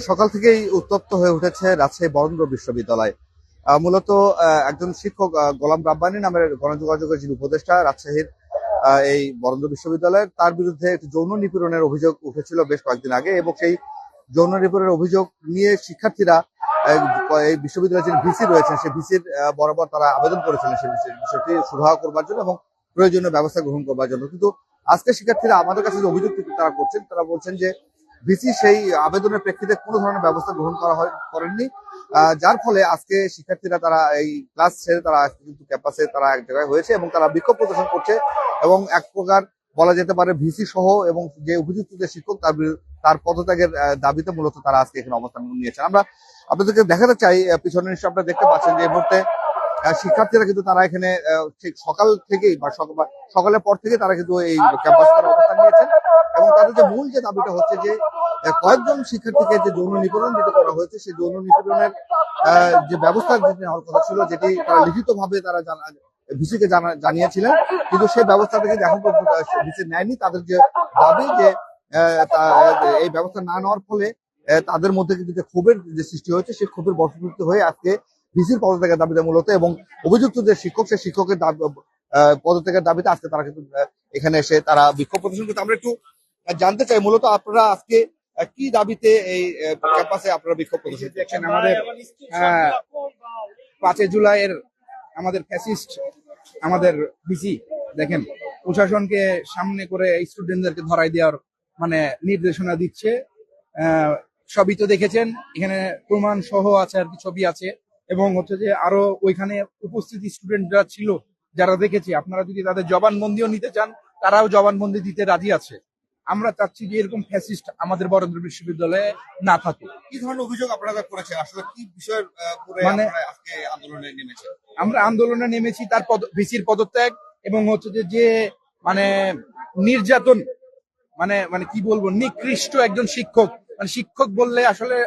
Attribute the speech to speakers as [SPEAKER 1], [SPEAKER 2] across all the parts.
[SPEAKER 1] সকাল থেকেই উত্তপ্ত হয়ে উঠেছে রাজশাহী বরেন্দ্র বিশ্ববিদ্যালয়। মূলত একজন শিক্ষক গোলাম রাব্বানী নামের গণযোগাযোগের যিনি উপদেষ্টা রাজশাহীর এই বরেন্দ্র বিশ্ববিদ্যালয়ের, তার বিরুদ্ধে একটি যৌন নিপীড়নের অভিযোগ উঠেছিল বেশ কয়েকদিন আগে, এবং সেই যৌন নিপীড়নের অভিযোগ নিয়ে শিক্ষার্থীরা এই বিশ্ববিদ্যালয়ের যিনি ভিসি রয়েছেন সেই ভিসির বরাবর তারা আবেদন করেছিলেন সেই বিষয়টি সুরাহা করবার জন্য এবং প্রয়োজনীয় ব্যবস্থা গ্রহণ করবার জন্য। কিন্তু আজকে শিক্ষার্থীরা আমাদের কাছে যে অভিযোগ তারা করছেন, তারা বলছেন যে ভিসি সেই আবেদনের প্রেক্ষিতে কোনো ধরনের ব্যবস্থা গ্রহণ করেননি, যার ফলে আজকে শিক্ষার্থীরা তারা এই ক্লাস ছেড়ে তারা কিন্তু ক্যাম্পাসে তারা এক জায়গায় হয়েছে এবং তারা বিক্ষোভ প্রদর্শন করছে এবং এক প্রকার বলা যেতে পারে ভিসি সহ এবং যে অভিযুক্ত যে শিক্ষক তার পদত্যাগের দাবিতে মূলত তারা আজকে এখানে অবস্থান নিয়েছেন। আমরা আপনাদেরকে দেখাতে চাই, পিছনের নিশ্চয় আপনারা দেখতে পাচ্ছেন যে এই মুহূর্তে শিক্ষার্থীরা কিন্তু তারা এখানে ঠিক সকাল থেকেই বা সকালের পর থেকে তারা কিন্তু এই ক্যাম্পাসে তারা অবস্থান নিয়েছেন এবং তাদের যে মূল যে দাবিটা হচ্ছে যে কয়েকজন শিক্ষার্থীকে যে যৌন নিপীড়ন যেটা করা হয়েছে সেই যৌন নিপীড়নের যে ব্যবস্থা যেটি নেওয়ার কথা ছিল, যেটি তারা লিখিতভাবে তারা ভিসিকে জানিয়েছিলেন, কিন্তু সেই ব্যবস্থাটা কিন্তু এখন পর্যন্ত ভিসি নেয়নি। তাদের যে দাবি যে এই ব্যবস্থা না নেওয়ার ফলে তাদের মধ্যে কিন্তু যে ক্ষোভের যে সৃষ্টি হয়েছে সেই ক্ষোভের বশবর্তী হয়ে আজকে ভিসির পদত্যাগের দাবিতে মূলত এবং অভিযুক্ত যে শিক্ষক সেই শিক্ষকের পদত্যাগের দাবিতে আজকে তারা কিন্তু এখানে এসে তারা বিক্ষোভ প্রদর্শন করতে। আমরা একটু জানতে চাই মূলত আপনারা আজকে কি দাবিতে এই ক্যাম্পাসে আপনারা বিক্ষোভ প্রদর্শন
[SPEAKER 2] দেখছেন? আমাদের 5 জুলাইয়ের আমাদের ফ্যাসিস্ট আমাদের ভিসি দেখেন প্রশাসনকে সামনে করে স্টুডেন্টদেরকে ধরাই দেওয়ার মানে নির্দেশনা দিচ্ছে। সবই তো দেখেছেন, এখানে প্রমাণ সহ আছে, আর কি ছবি আছে, এবং হচ্ছে যে আরো ওইখানে উপস্থিত স্টুডেন্টরা ছিল যারা দেখেছে। আপনারা যদি তাদের জবানবন্দিও নিতে চান, তারাও জবানবন্দি দিতে রাজি আছে। আমরা চাচ্ছি যে এরকম ফ্যাসিস্ট আমাদের বরেন্দ্র বিশ্ববিদ্যালয়ে না থাকে।
[SPEAKER 1] কি ধরনের অভিযোগ আপনারা করেছেন, আসলে কি বিষয়ের
[SPEAKER 2] মানে
[SPEAKER 1] আজকে আন্দোলনে নেমেছেন?
[SPEAKER 2] আমরা আন্দোলনে নেমেছি তার ভিসির পদত্যাগ এবং হচ্ছে যে মানে নির্যাতন, মানে মানে কি বলবো, নিকৃষ্ট একজন শিক্ষক। মানে শিক্ষক বললে আসলে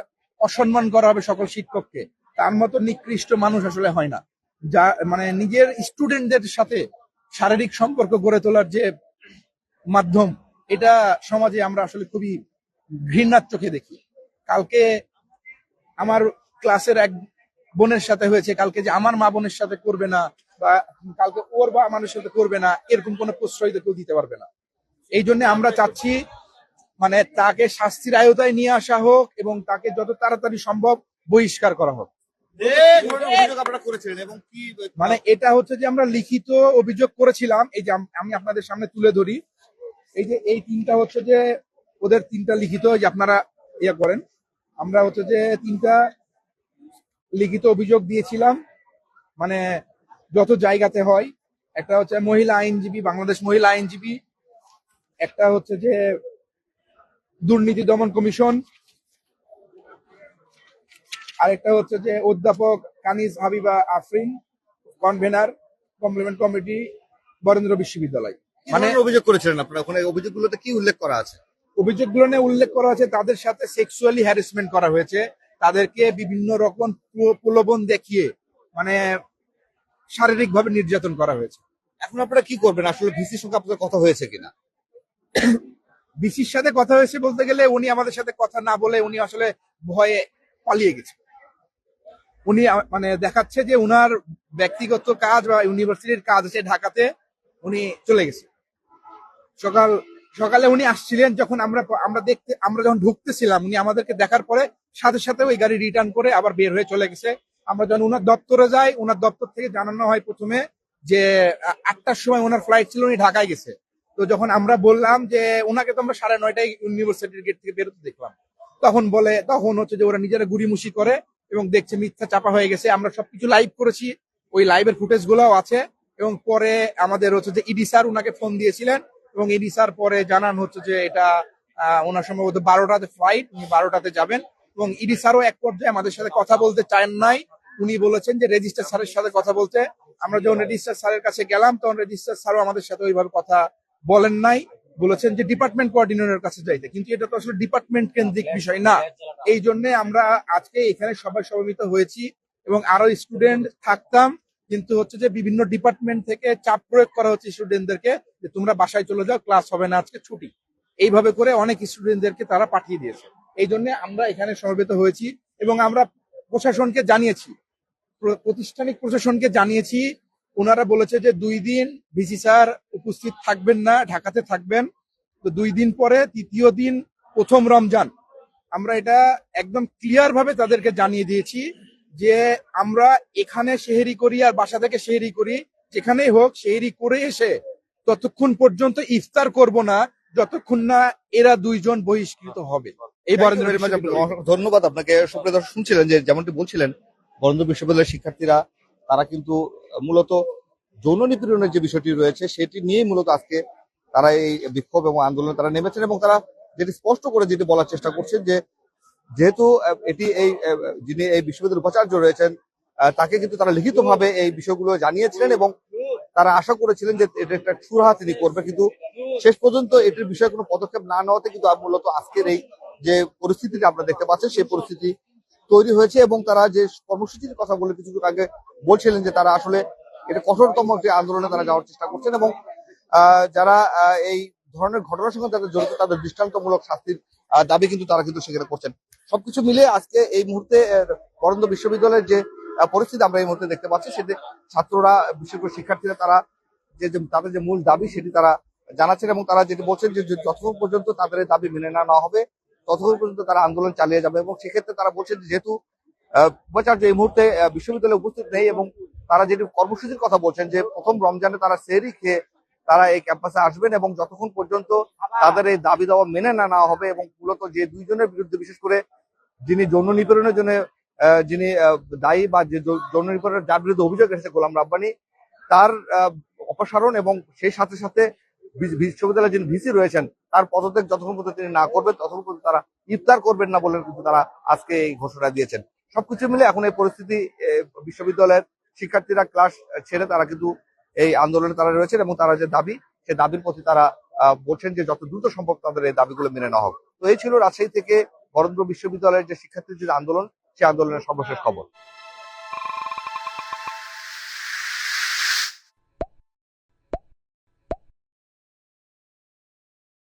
[SPEAKER 2] অসম্মান করা হবে সকল শিক্ষককে, তার মতো নিকৃষ্ট মানুষ আসলে হয় না। যা মানে নিজের স্টুডেন্টদের সাথে শারীরিক সম্পর্ক গড়ে তোলার যে মাধ্যম, এটা সমাজে আমরা আসলে খুবই ঘৃণার চোখে দেখি। কালকে আমার ক্লাসের এক বোনের সাথে হয়েছে, কালকে যে আমার মা বোনের সাথে করবে না, বা কালকে ওর বা আমাদের সাথে করবে না, এরকম কোনো প্রশ্রয় কেউ দিতে পারবে না। এই জন্য আমরা চাচ্ছি মানে তাকে শাস্তির আয়তায় নিয়ে আসা হোক এবং তাকে যত তাড়াতাড়ি সম্ভব বহিষ্কার করা হোক। মানে এটা হচ্ছে যে আমরা লিখিত অভিযোগ করেছিলাম, এই যে আমি আপনাদের সামনে তুলে ধরি। এই যে এই তিনটা হচ্ছে যে ওদের তিনটা লিখিত, যে আপনারা ইয়ে করেন। আমরা হচ্ছে যে তিনটা লিখিত অভিযোগ দিয়েছিলাম, মানে যত জায়গাতে হয়। একটা হচ্ছে মহিলা আইনজীবী, বাংলাদেশ মহিলা আইনজীবী, একটা হচ্ছে যে দুর্নীতি দমন কমিশন, আরেকটা হচ্ছে যে অধ্যাপক Kaniz Habiba Afrin, convener complement committee Barendra বিশ্ববিদ্যালয়।
[SPEAKER 1] মানে অভিযোগ করেছিলেন আপনারা, ওখানে অভিযোগগুলোতে কি উল্লেখ করা আছে?
[SPEAKER 2] অভিযোগগুলো নিয়ে উল্লেখ করা আছে তাদের সাথে সেক্সুয়ালি হ্যারাসমেন্ট করা হয়েছে, তাদেরকে বিভিন্ন রকম প্রলোভন দেখিয়ে মানে শারীরিক ভাবে নির্যাতন করা হয়েছে।
[SPEAKER 1] এখন আপনারা কি করবেন, আসলে ভিসির সঙ্গে আপনাদের কথা হয়েছে কিনা?
[SPEAKER 2] ভিসির সাথে কথা হয়েছে বলতে গেলে উনি আমাদের সাথে কথা না বলে উনি আসলে ভয়ে পালিয়ে গেছে। উনি মানে দেখাচ্ছে যে উনার ব্যক্তিগত কাজ বা ইউনিভার্সিটির কাজ আছে ঢাকাতে, উনি চলে গেছে। সকালে উনি আসছিলেন, যখন আমরা যখন ঢুকতেছিলাম, উনি আমাদেরকে দেখার পরে সাথে সাথে ওই গাড়ি রিটার্ন করে আবার বের হয়ে চলে গেছে। আমরা যখন উনার দপ্তরে যাই, উনার দপ্তর থেকে জানানো হয় প্রথমে যে 8টার সময় ওনার ফ্লাইট ছিল, উনি ঢাকায় গেছে। তো যখন আমরা বললাম যে ওনাকে তো আমরা 9:30টায় ইউনিভার্সিটির গেট থেকে বেরোতে দেখলাম, তখন হচ্ছে যে ওরা নিজেরা গুড়িমুষি করে এবং দেখছে মিথ্যা চাপা হয়ে গেছে। আমরা সবকিছু লাইভ করেছি, ওই লাইভের ফুটেজ গুলাও আছে। এবং পরে আমাদের হচ্ছে যে ইডি স্যার ওনাকে ফোন দিয়েছিলেন এবং ইডি স্যার পরে জানান হচ্ছে যে এটা ওনার সম্ভবত 12টাতে ফ্লাইট, উনি 12টাতে যাবেন। এবং ইডি স্যারও এক পর্যায়ে আমাদের সাথে কথা বলতে চান নাই, উনি বলেছেন যে রেজিস্ট্রার স্যারের সাথে কথা বলতে। আমরা যখন রেজিস্ট্রার স্যারের কাছে গেলাম, তখন রেজিস্ট্রার স্যারও আমাদের সাথে ওইভাবে কথা বলেন নাই, বলেছেন যে ডিপার্টমেন্ট কোঅর্ডিনেটরের কাছে যাইতে। কিন্তু এটা তো আসলে ডিপার্টমেন্ট কেন্দ্রিক বিষয় না। এই জন্য আমরা আজকে এখানে সবাই সমবেত হয়েছি এবং আরো স্টুডেন্ট থাকতাম, কিন্তু হচ্ছে যে বিভিন্ন ডিপার্টমেন্ট থেকে চাপ প্রয়োগ করা হচ্ছে স্টুডেন্টদেরকে যে তোমরা বাসায় চলে যাও, ক্লাস হবে না, আজকে ছুটি। এইভাবে করে অনেক স্টুডেন্টদেরকে তারা পাঠিয়ে দিয়েছে। এই জন্য আমরা এখানে সমবেত হয়েছি এবং আমরা প্রশাসনকে জানিয়েছি, প্রাতিষ্ঠানিক প্রশাসনকে জানিয়েছি। ওনারা বলেছে যে 2 দিন ভিসি স্যার উপস্থিত থাকবেন না, ঢাকাতে থাকবেন। তো 2 দিন পরে 3য় দিন প্রথম রমজান, আমরা এটা একদম ক্লিয়ার ভাবে তাদেরকে জানিয়ে দিয়েছি যে আমরা এখানে সেহেরি করি আর বাসা থেকে সেহেরি করি, যেখানেই হোক সেহেরি করে এসে ততক্ষণ পর্যন্ত ইফতার করব না যতক্ষণ না এরা 2জন বহিষ্কৃত হবে। এই
[SPEAKER 1] Thank you very much. ধন্যবাদ আপনাকে। সুপ্রিয় দর্শক, শুনছিলেন যে যেমনটি বলছিলেন, বরেন্দ্র বিশ্ববিদ্যালয়ের শিক্ষার্থীরা তারা কিন্তু মূলত যৌন নিপীড়নের যে বিষয়টি রয়েছে সেটি নিয়েই মূলত আজকে তারা এই বিক্ষোভ এবং আন্দোলনে তারা নেমেছেন, এবং তারা যেটি স্পষ্ট করে যেটি বলার চেষ্টা করছেন যে যেহেতু এটি এই যিনি এই বিশ্ববিদ্যালয়ের উপাচার্য রয়েছেন তাকে কিন্তু তারা লিখিতভাবে এই বিষয়গুলো জানিয়েছিলেন এবং তারা আশা করেছিলেন যে এটা একটা সুরাহা তিনি করবে, কিন্তু শেষ পর্যন্ত এটির বিষয়ে কোনো পদক্ষেপ না নেওয়াতে কিন্তু মূলত আজকের এই যে পরিস্থিতিটা আপনারা দেখতে পাচ্ছেন সেই পরিস্থিতি তৈরি হয়েছে। এবং তারা যে কর্মসূচির কথা বলে কিছুদিন আগে বলছিলেন যে তারা আসলে এটা কঠোরতম যে আন্দোলনে তারা যাওয়ার চেষ্টা করছেন, এবং যারা এই ধরনের ঘটনার সঙ্গে যাদের জড়িত তাদের দৃষ্টান্তমূলক শাস্তির দাবি কিন্তু তারা কিন্তু সেখানে করছেন। সবকিছু মিলে আজকে এই মুহূর্তে বরেন্দ্র বিশ্ববিদ্যালয়ের যে পরিস্থিতি আমরা এই মুহূর্তে দেখতে পাচ্ছি, সেটি ছাত্ররা, বিশেষ করে শিক্ষার্থীরা, তারা তাদের যে মূল দাবি সেটি তারা জানাচ্ছেন, এবং তারা যেটি বলছেন যে যতক্ষণ পর্যন্ত তাদের এই দাবি মেনে নেওয়া হবে ততক্ষণ পর্যন্ত তারা আন্দোলন চালিয়ে যাবে। এবং সেক্ষেত্রে তারা বলছেন যে যেহেতু উপাচার্য এই মুহূর্তে বিশ্ববিদ্যালয়ে উপস্থিত নেই এবং তারা যেটি কর্মসূচির কথা বলছেন যে প্রথম রমজানে তারা সেহরি খেয়ে তারা এই ক্যাম্পাসে আসবেন, এবং যতক্ষণ পর্যন্ত তাদের এই দাবি দাওয়া মেনে না নেওয়া হবে, এবং মূলত যে 2জনের বিরুদ্ধে, বিশেষ করে যিনি যৌন নিপীড়নের জন্য যিনি দায়ী বা যে যৌন নিপীড়নের যার বিরুদ্ধে অভিযোগ এসেছে গোলাম রাব্বানি, তার অপসারণ এবং সেই সাথে সাথে বিশ্ববিদ্যালয়ের যিনি ভিসি রয়েছেন তার পদত্যাগ যতক্ষণ পর্যন্ত তিনি না করবেন ততক্ষণ পর্যন্ত তারা ইফতার করবেন না বলে কিন্তু তারা আজকে এই ঘোষণা দিয়েছেন। সবকিছু মিলে এখন এই পরিস্থিতি, বিশ্ববিদ্যালয়ের শিক্ষার্থীরা ক্লাস ছেড়ে তারা কিন্তু এই আন্দোলনে তারা রয়েছেন, এবং তারা যে দাবি সেই দাবির প্রতি তারা বলছেন যে যত দ্রুত সম্ভব তাদের এই দাবিগুলো মেনে নেওয়া হবে। তো এই ছিল রাজশাহী থেকে বরেন্দ্র বিশ্ববিদ্যালয়ের যে শিক্ষার্থীদের যে আন্দোলন, সেই আন্দোলনের সর্বশেষ খবর।